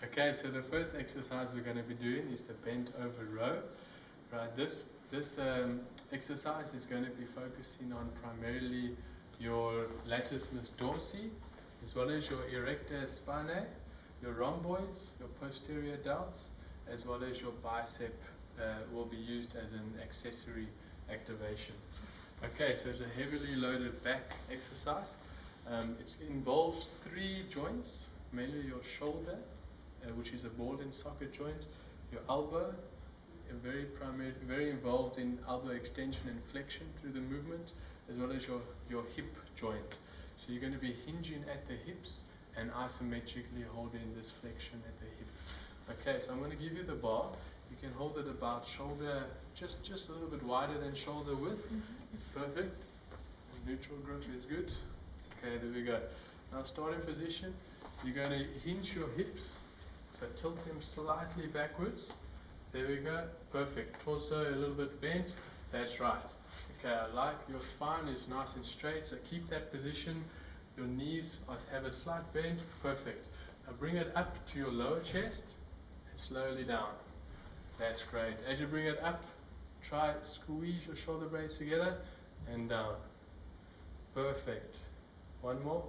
Okay, so the first exercise we're going to be doing is the bent over row. Right, this exercise is going to be focusing on primarily your latissimus dorsi, as well as your erector spinae, your rhomboids, your posterior delts, as well as your bicep will be used as an accessory activation. Okay, so it's a heavily loaded back exercise. It involves three joints, mainly your shoulder, which is a ball and socket joint, your elbow, very involved in elbow extension and flexion through the movement, as well as your hip joint. So you're going to be hinging at the hips and isometrically holding this flexion at the hip. Okay, so I'm going to give you the bar. You can hold it about shoulder, just a little bit wider than shoulder width. It's perfect. Neutral grip is good. Okay, there we go. Now starting position, you're going to hinge your hips, so tilt them slightly backwards. There we go, perfect. Torso a little bit bent, that's right. Okay, I like your spine is nice and straight, so keep that position. Your knees have a slight bend, perfect. Now bring it up to your lower chest and slowly down. That's great. As you bring it up, try squeeze your shoulder blades together and down. Perfect. One more.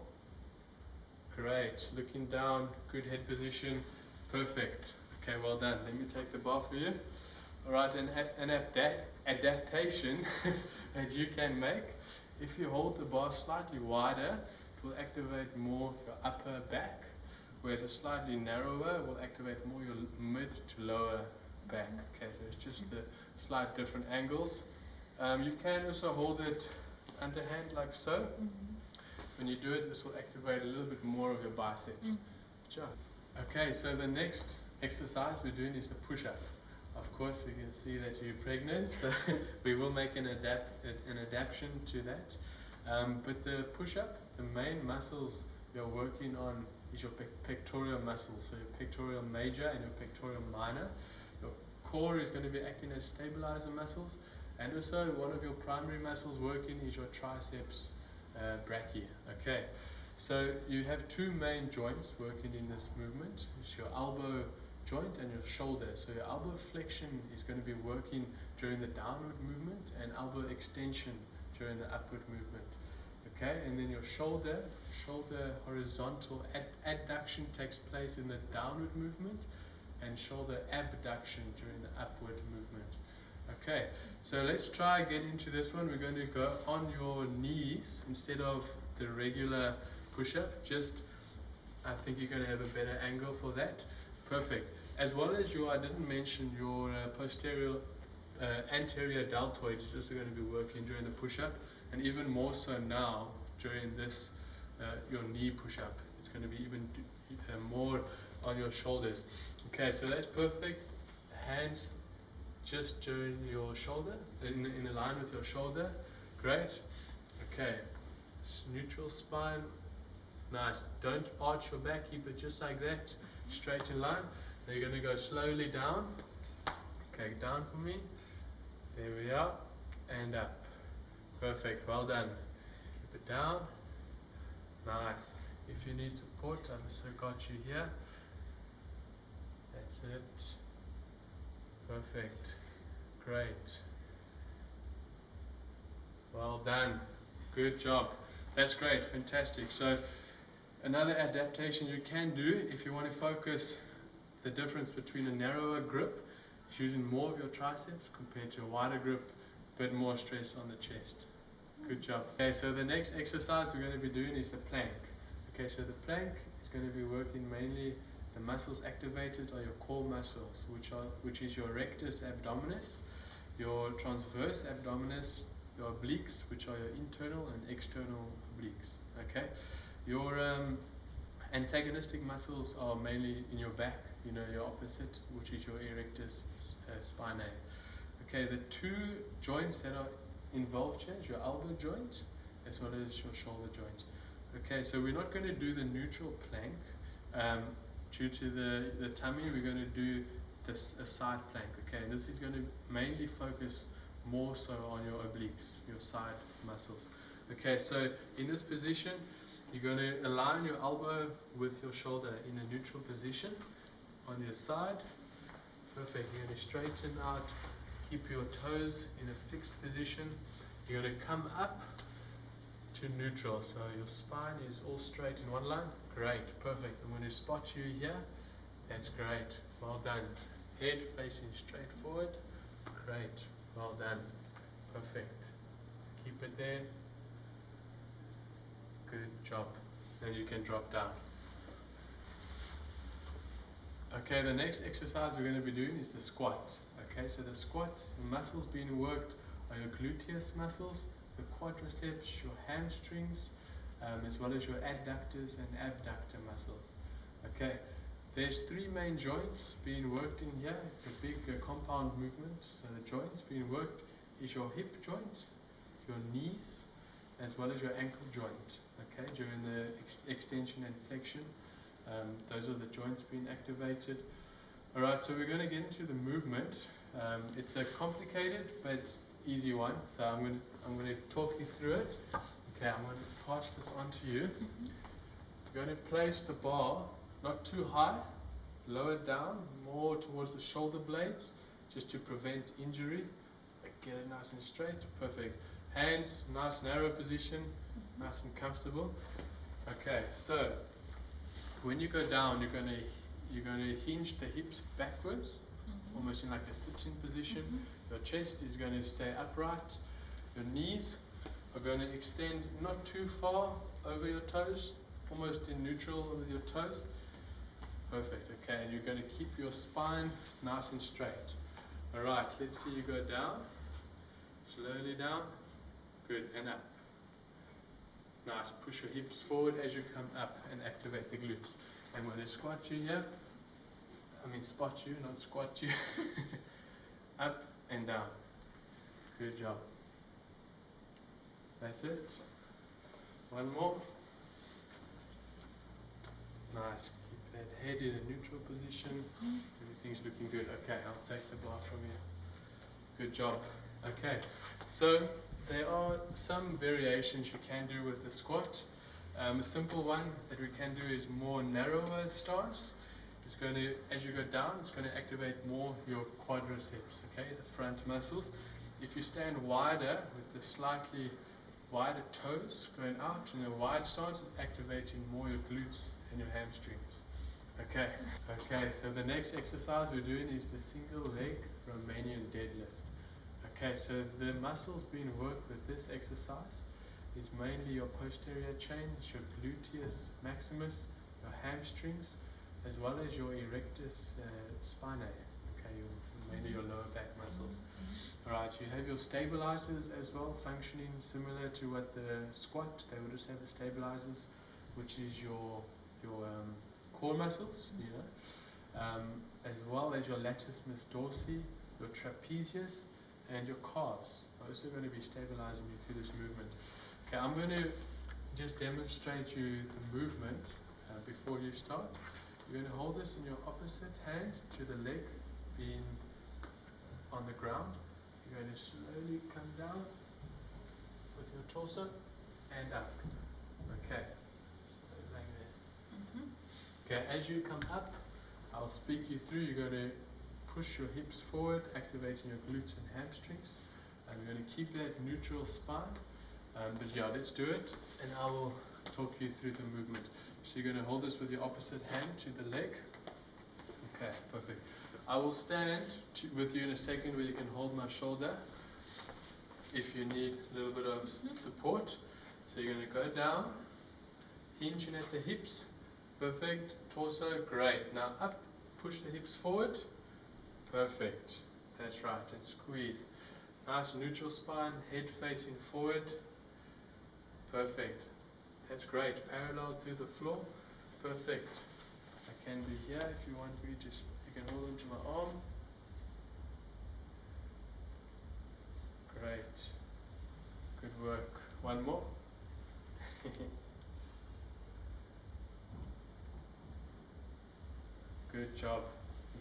Great. Looking down, good head position. Perfect. Okay, well done. Let me take the bar for you. Alright, an adaptation that you can make. If you hold the bar slightly wider, it will activate more your upper back, whereas a slightly narrower will activate more your mid to lower back. Okay, so it's just the slight different angles. You can also hold it underhand like so. When you do it, this will activate a little bit more of your biceps. Sure. Okay, so the next exercise we're doing is the push-up. Of course, we can see that you're pregnant, so we will make an adaptation to that. But the push-up, the main muscles you're working on is your pectoral muscles, so your pectoral major and your pectoral minor. Your core is going to be acting as stabilizer muscles, and also one of your primary muscles working is your triceps brachii. Okay, so you have two main joints working in this movement. It's your elbow joint and your shoulder. So your elbow flexion is going to be working during the downward movement and elbow extension during the upward movement. Okay, and then your shoulder horizontal adduction takes place in the downward movement and shoulder abduction during the upward movement. Okay, so let's try get into this one. We're going to go on your knees instead of the regular push-up. I think you're going to have a better angle for that. Perfect. As well as I didn't mention your anterior deltoid is also going to be working during the push-up, and even more so now during this, your knee push-up. It's going to be even more on your shoulders. Okay, so that's perfect. Hands just during your shoulder, in line with your shoulder. Great. Okay, neutral spine. Nice. Don't arch your back, keep it just like that, straight in line. Now you're going to go slowly down. Okay, down for me. There we are. And up. Perfect, well done. Keep it down. Nice. If you need support, I've also got you here. That's it. Perfect. Great. Well done. Good job. That's great. Fantastic. So another adaptation you can do if you want to focus the difference between a narrower grip is using more of your triceps compared to a wider grip, a bit more stress on the chest. Good job. Okay, so the next exercise we're going to be doing is the plank. Okay, so the plank is going to be working mainly, the muscles activated are your core muscles, which is your rectus abdominis, your transverse abdominis, your obliques, which are your internal and external obliques. Okay, your antagonistic muscles are mainly in your back, your opposite, which is your erectus spinae. Okay, the two joints that are involved here is your elbow joint as well as your shoulder joint. Okay, so we're not going to do the neutral plank. Due to the tummy, we're going to do a side plank. Okay, and this is going to mainly focus more so on your obliques, your side muscles. Okay, so in this position, you're going to align your elbow with your shoulder in a neutral position. on your side. Perfect. You're going to straighten out, keep your toes in a fixed position. You're going to come up to neutral, so your spine is all straight in one line. Great, perfect. I'm going to spot you here. That's great. Well done. Head facing straight forward. Great. Well done. Perfect. Keep it there. Good job. Then you can drop down. Okay, the next exercise we're going to be doing is the squat. Okay, so the squat, the muscles being worked are your gluteus muscles, the quadriceps, your hamstrings, as well as your adductors and abductor muscles. Okay, there's three main joints being worked in here. It's a big compound movement. So the joints being worked is your hip joint, your knees, as well as your ankle joint. Okay, during the extension and flexion. Those are the joints being activated. Alright, so we're going to get into the movement. It's a complicated but easy one, so I'm going to talk you through it. Okay, I'm going to pass this on to you. You're going to place the bar not too high, lower down, more towards the shoulder blades, just to prevent injury. Get it nice and straight, perfect. Hands, nice narrow position, nice and comfortable. Okay, so when you go down, you're going to hinge the hips backwards, almost in like a sitting position. Your chest is going to stay upright. Your knees are going to extend not too far over your toes, almost in neutral with your toes. Perfect. Okay, and you're going to keep your spine nice and straight. All right, let's see you go down. Slowly down. Good, and up. Nice. Push your hips forward as you come up and activate the glutes. And when I squat you here, spot you, not squat you. Up and down. Good job. That's it. One more. Nice. Keep that head in a neutral position. Everything's looking good. Okay, I'll take the bar from you. Good job. Okay, so there are some variations you can do with the squat. A simple one that we can do is more narrower stance. It's going to, as you go down, it's going to activate more your quadriceps, okay, the front muscles. If you stand wider with the slightly wider toes going out in a wide stance, it's activating more your glutes and your hamstrings. Okay, so the next exercise we're doing is the single leg Romanian deadlift. Okay, so the muscles being worked with this exercise is mainly your posterior chain, your gluteus maximus, your hamstrings, as well as your erectus spinae, okay, mainly your lower back muscles. Alright, you have your stabilizers as well, functioning similar to what the squat, they would just have the stabilizers, which is your core muscles, as well as your latissimus dorsi, your trapezius, and your calves are also going to be stabilizing you through this movement. Okay, I'm going to just demonstrate you the movement before you start. You're going to hold this in your opposite hand to the leg being on the ground. You're going to slowly come down with your torso and up. Okay, so like this. Okay, as you come up, I'll speak you through. You're going to push your hips forward, activating your glutes and hamstrings. And we're going to keep that neutral spine. But yeah, let's do it, and I will talk you through the movement. So you're going to hold this with your opposite hand to the leg. Okay, perfect. I will stand with you in a second where you can hold my shoulder if you need a little bit of support. So you're going to go down, hinging at the hips. Perfect. Torso, great. Now up, push the hips forward. Perfect. That's right. And squeeze. Nice neutral spine, head facing forward. Perfect. That's great. Parallel to the floor. Perfect. I can be here if you want me to. You can hold onto my arm. Great. Good work. One more. Good job.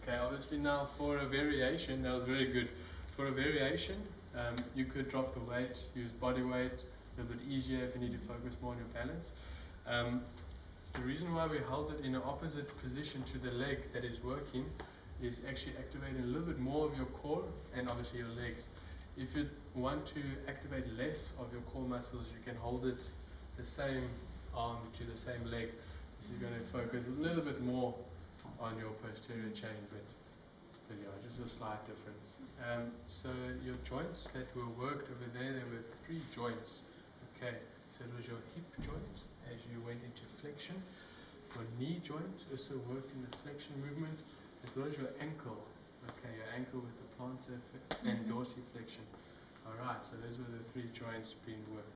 Okay, obviously now for a variation, that was very good. For a variation, you could drop the weight, use body weight, a little bit easier if you need to focus more on your balance. The reason why we hold it in an opposite position to the leg that is working is actually activating a little bit more of your core and obviously your legs. If you want to activate less of your core muscles, you can hold it the same arm to the same leg. This is going to focus a little bit more on your posterior chain, but yeah, just a slight difference. So your joints that were worked over there were 3 joints. Okay, so it was your hip joint as you went into flexion. Your knee joint also worked in the flexion movement, as well as your ankle. Okay, your ankle with the plantar and dorsiflexion. Alright, so those were the 3 joints being worked.